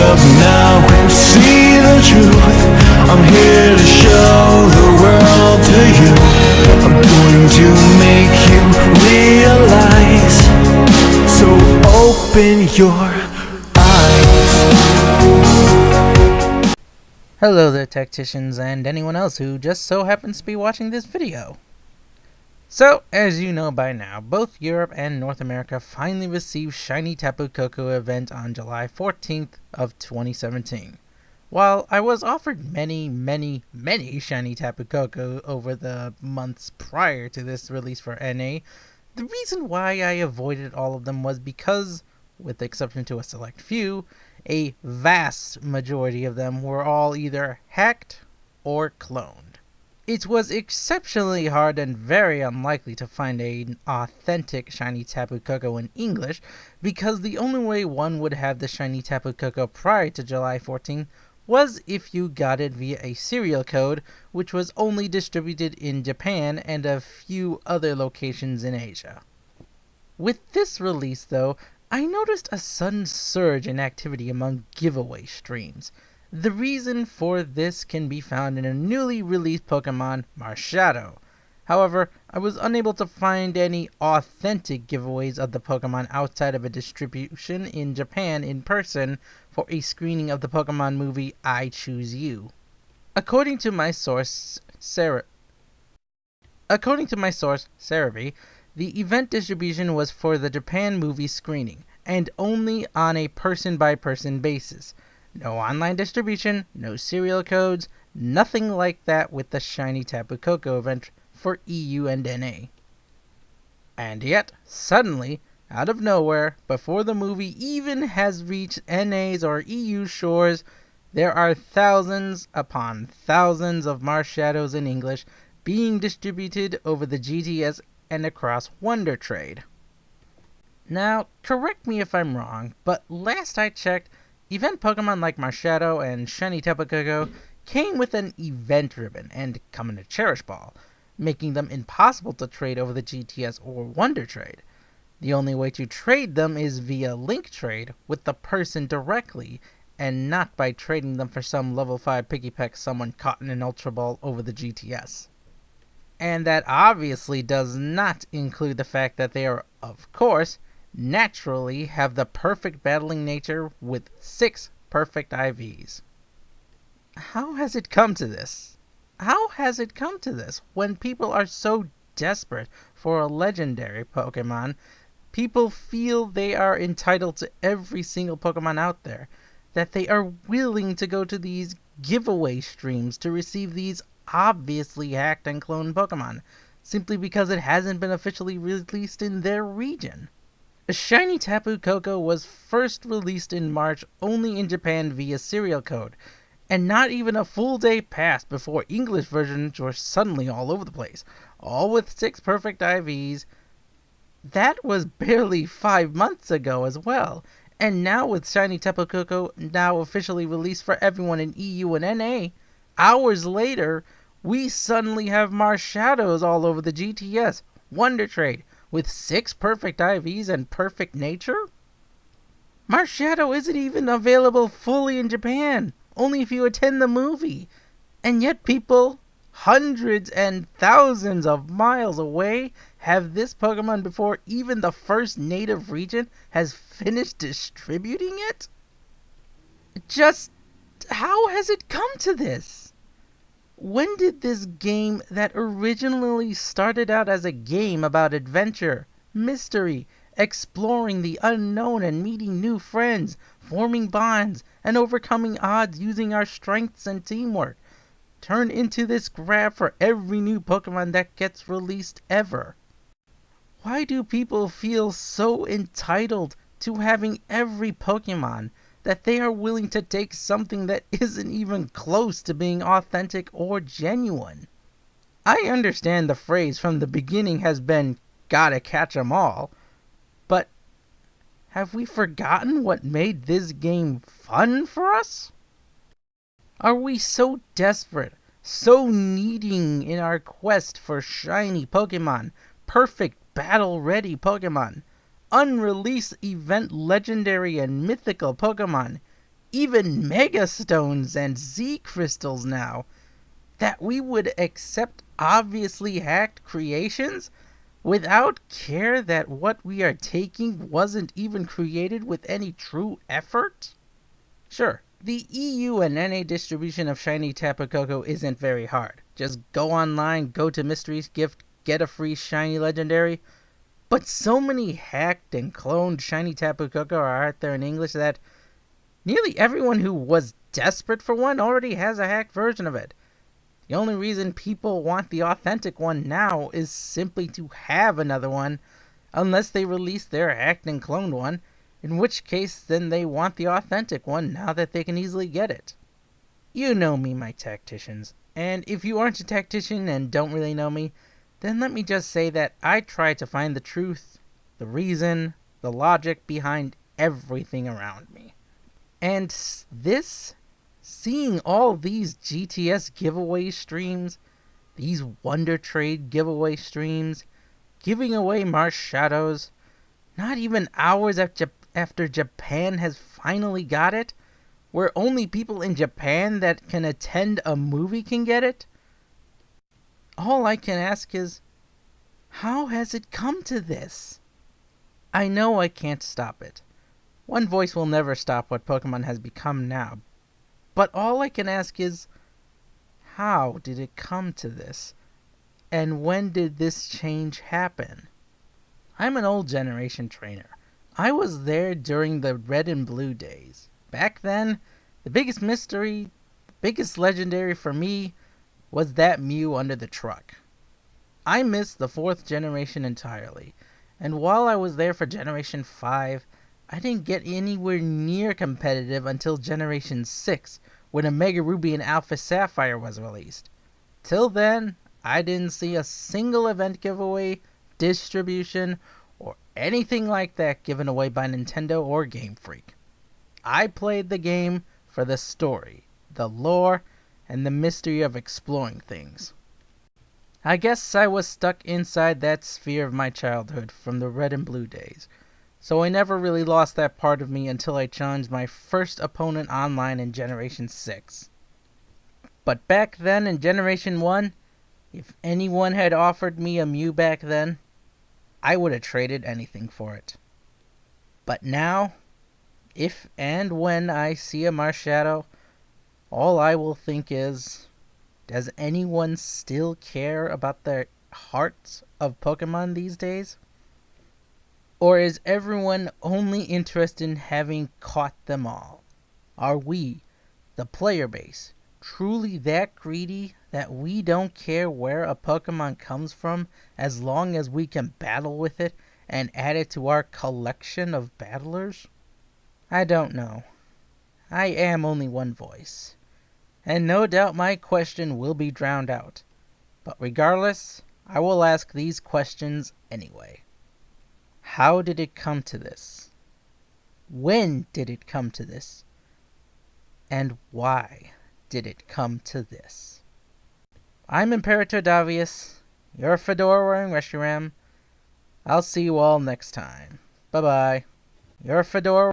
up now and see the truth. I'm here to show the world to you. I'm going to make you realize. So open your eyes. Hello there, tacticians, and anyone else who just so happens to be watching this video. So, as you know by now, both Europe and North America finally received Shiny Tapu Koko event on July 14th of 2017. While I was offered many Shiny Tapu Koko over the months prior to this release for NA, the reason why I avoided all of them was because, with the exception to a select few, a vast majority of them were all either hacked or cloned. It was exceptionally hard and very unlikely to find an authentic Shiny Tapu Koko in English, because the only way one would have the Shiny Tapu Koko prior to July 14 was if you got it via a serial code, which was only distributed in Japan and a few other locations in Asia. With this release, though, I noticed a sudden surge in activity among giveaway streams. The reason for this can be found in a newly released Pokemon, Marshadow. However, I was unable to find any authentic giveaways of the Pokemon outside of a distribution in Japan in person for a screening of the Pokemon movie I Choose You. According to my source, Cerebi, the event distribution was for the Japan movie screening, and only on a person-by-person basis. No online distribution, no serial codes, nothing like that with the Shiny Tapu Koko event for EU and NA. And yet, suddenly, out of nowhere, before the movie even has reached NA's or EU shores, there are thousands upon thousands of Marshadows in English being distributed over the GTS and across Wonder Trade. Now, correct me if I'm wrong, but last I checked, event Pokemon like Marshadow and Shiny Tapu Koko came with an event ribbon and come in a cherish ball, making them impossible to trade over the GTS or Wonder Trade. The only way to trade them is via link trade with the person directly, and not by trading them for some level 5 Piggypeck someone caught in an Ultra Ball over the GTS. And that obviously does not include the fact that they are, of course, naturally have the perfect battling nature with 6 perfect IVs. How has it come to this? How has it come to this when people are so desperate for a legendary Pokemon? People feel they are entitled to every single Pokemon out there, that they are willing to go to these giveaway streams to receive these obviously hacked and cloned Pokemon, simply because it hasn't been officially released in their region. Shiny Tapu Koko was first released in March only in Japan via serial code, and not even a full day passed before English versions were suddenly all over the place, all with 6 perfect IVs. That was barely 5 months ago as well, and now with Shiny Tapu Koko now officially released for everyone in EU and NA, hours later, we suddenly have Marshadows all over the GTS, Wonder Trade, with 6 perfect IVs and perfect nature? Marshadow isn't even available fully in Japan, only if you attend the movie. And yet people, hundreds and thousands of miles away, have this Pokemon before even the first native region has finished distributing it? Just how has it come to this? When did this game that originally started out as a game about adventure, mystery, exploring the unknown and meeting new friends, forming bonds, and overcoming odds using our strengths and teamwork, turn into this grab for every new Pokemon that gets released ever? Why do people feel so entitled to having every Pokemon that they are willing to take something that isn't even close to being authentic or genuine? I understand the phrase from the beginning has been, gotta catch 'em all, but have we forgotten what made this game fun for us? Are we so desperate, so needing in our quest for shiny Pokemon, perfect battle-ready Pokemon, unreleased event legendary and mythical Pokemon, even mega stones and Z crystals now, that we would accept obviously hacked creations without care that what we are taking wasn't even created with any true effort? Sure, the EU and NA distribution of shiny Tapu Koko isn't very hard. Just go online, go to Mysteries Gift, get a free shiny legendary. But so many hacked and cloned shiny Tapu Koko are out there in English that nearly everyone who was desperate for one already has a hacked version of it. The only reason people want the authentic one now is simply to have another one, unless they release their hacked and cloned one, in which case then they want the authentic one now that they can easily get it. You know me, my tacticians, and if you aren't a tactician and don't really know me, then let me just say that I try to find the truth, the reason, the logic behind everything around me. And seeing all these GTS giveaway streams, these Wonder Trade giveaway streams, giving away Marshadows, not even hours after Japan has finally got it, where only people in Japan that can attend a movie can get it, all I can ask is, how has it come to this? I know I can't stop it. One voice will never stop what Pokemon has become now. But all I can ask is, how did it come to this? And when did this change happen? I'm an old generation trainer. I was there during the Red and Blue days. Back then, the biggest mystery, the biggest legendary for me, was that Mew under the truck. I missed the 4th generation entirely, and while I was there for Generation 5, I didn't get anywhere near competitive until Generation 6, when Omega Ruby and Alpha Sapphire was released. Till then, I didn't see a single event giveaway, distribution, or anything like that given away by Nintendo or Game Freak. I played the game for the story, the lore, and the mystery of exploring things. I guess I was stuck inside that sphere of my childhood from the Red and Blue days, so I never really lost that part of me until I challenged my first opponent online in Generation 6. But back then in Generation 1, if anyone had offered me a Mew back then, I would have traded anything for it. But now, if and when I see a Marshadow, all I will think is, does anyone still care about the hearts of Pokemon these days? Or is everyone only interested in having caught them all? Are we, the player base, truly that greedy that we don't care where a Pokemon comes from as long as we can battle with it and add it to our collection of battlers? I don't know. I am only one voice, and no doubt my question will be drowned out. But regardless, I will ask these questions anyway. How did it come to this? When did it come to this? And why did it come to this? I'm Imperator Davius, your fedora-wearing Reshiram. I'll see you all next time. Bye-bye. Your fedora